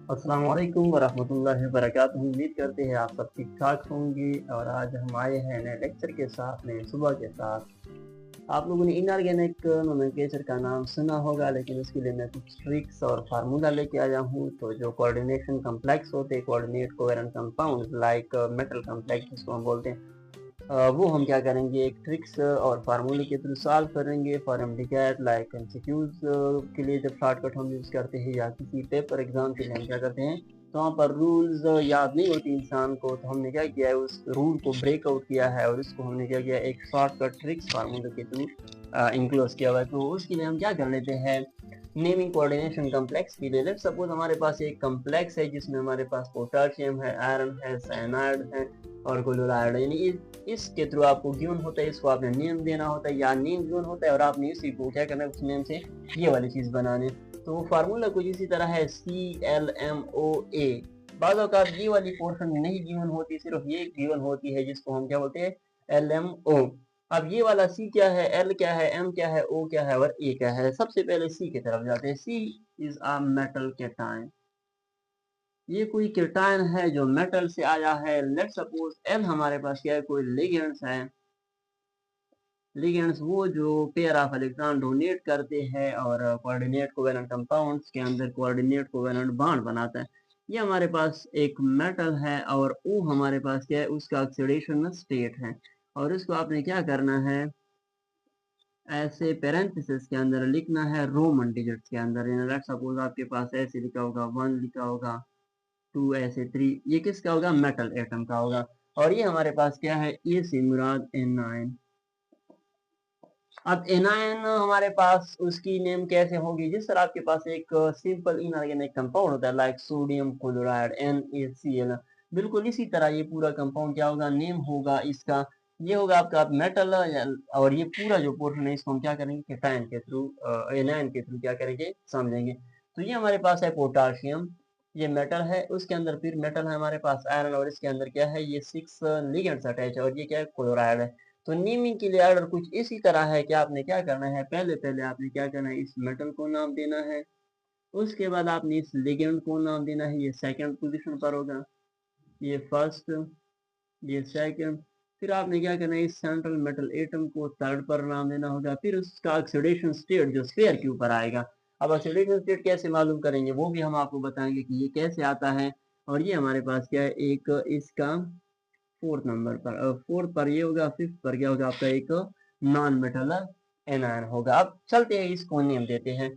अस्सलाम वालेकुम वरहमतुल्लाहि वबरकातुहू। उम्मीद करते हैं आप सब ठीक-ठाक होंगे और आज हम आए हैं नए लेक्चर के साथ, नए सुबह के साथ। आप लोगों ने इनऑर्गेनिक नोमेनक्लेचर का नाम सुना होगा, लेकिन उसके लिए मैं कुछ ट्रिक्स और फार्मूला लेके आया हूँ। तो जो कोऑर्डिनेशन कॉम्प्लेक्स होते हैं, coordinate covalent compounds like metal complex जिसको हम बोलते हैं, वो हम क्या करेंगे, एक ट्रिक्स और फार्मूले के थ्रू सॉल्व करेंगे फॉर एमडीकैट लाइक एमसीक्यूज के लिए जब शॉर्टकट हम यूज़ करते हैं या किसी पेपर एग्जाम के लिए हम क्या करते हैं, तो वहाँ पर रूल्स याद नहीं होती इंसान को, तो हमने क्या किया है, उस रूल को ब्रेकआउट किया है और इसको हमने क्या किया, एक शॉर्टकट ट्रिक्स फार्मूले के थ्रू इंक्लोज किया हुआ है। तो उसके लिए हम क्या कर लेते हैं, नेमिंग कोऑर्डिनेशन कॉम्प्लेक्स के लिए लेट्स सपोज हमारे पास एक कॉम्प्लेक्स है जिसमें हमारे पास पोटेशियम है, आयरन है, साइनाइड है और क्लोराइड है। यानी इसके थ्रू आपको गिवन होता है, इसको आपने नेम देना होता है या नेम गिवन होता है और आपने इसी को क्या करना है, उस नेम से ये वाली चीज़ बनानी। तो फार्मूला कुछ इसी तरह है, CLMOA। बाज़ औक़ात ये वाली पोर्शन नहीं गिवन होती, सिर्फ ये गिवन होती है जिसको हम क्या बोलते हैं, LMO। अब ये वाला C क्या है, L क्या है, M क्या है, O क्या है और A क्या है। सबसे पहले C की तरफ जाते हैं। C is a metal cation. ये कोई कैटायन है जो मेटल से आया है। लेट्स सपोज L हमारे पास क्या है, कोई लिगेंड्स है। लिगेंड्स वो जो पेयर ऑफ इलेक्ट्रॉन डोनेट करते हैं और कोऑर्डिनेट कोवेलेंट कंपाउंड्स के अंदर कोऑर्डिनेट कोवेलेंट बॉन्ड बनाता है। ये हमारे पास एक मेटल है और O हमारे पास क्या है, उसका ऑक्सीडेशन स्टेट है और इसको आपने क्या करना है, ऐसे पैरेंथेसिस के अंदर लिखना है रोमन डिजिट्स के अंदर। लेट्स सपोज आपके पास ऐसे लिखा होगा 1 लिखा होगा, 2 ऐसे 3, ये किसका होगा, मेटल एटम का होगा। और ये हमारे पास क्या है, ये से मुराद एनायन। अब एनायन हमारे पास उसकी नेम कैसे होगी, जिस तरह आपके पास एक सिंपल इनऑर्गेनिक कंपाउंड होता है लाइक सोडियम क्लोराइड NaCl, बिल्कुल इसी तरह ये पूरा कंपाउंड क्या होगा, नेम होगा इसका, ये होगा आपका मेटल। और ये पूरा जो पोर्शन है इसको हम क्या करेंगे, कैटायन के थ्रू, एनायन के थ्रू क्या करेंगे, समझेंगे। तो ये हमारे पास है पोटाशियम, ये मेटल है, उसके अंदर फिर मेटल है हमारे पास आयरन और इसके अंदर क्या है, ये 6 लिगेंड्स अटैच है और ये क्या है, क्लोराइड है। तो नेमिंग के लिए ऑर्डर कुछ इसी तरह है कि आपने क्या करना है, पहले आपने क्या करना है, इस मेटल को नाम देना है, उसके बाद आपने इस लिगेंड को नाम देना है, ये सेकंड पोजीशन पर होगा, ये फर्स्ट, ये सेकंड। फिर आपने क्या करना है, इस सेंट्रल मेटल एटम को थर्ड पर नाम देना होगा, फिर उसका ऑक्सीडेशन स्टेट जो स्फीयर के ऊपर आएगा। अब ऑक्सीडेशन स्टेट कैसे मालूम करेंगे वो भी हम आपको बताएंगे कि ये कैसे आता है। और ये हमारे पास क्या है, एक इसका फोर्थ नंबर पर, फोर्थ पर ये होगा, फिफ्थ पर क्या होगा आपका, एक नॉन मेटल एनायन होगा। अब चलते हैं इसको नेम देते हैं।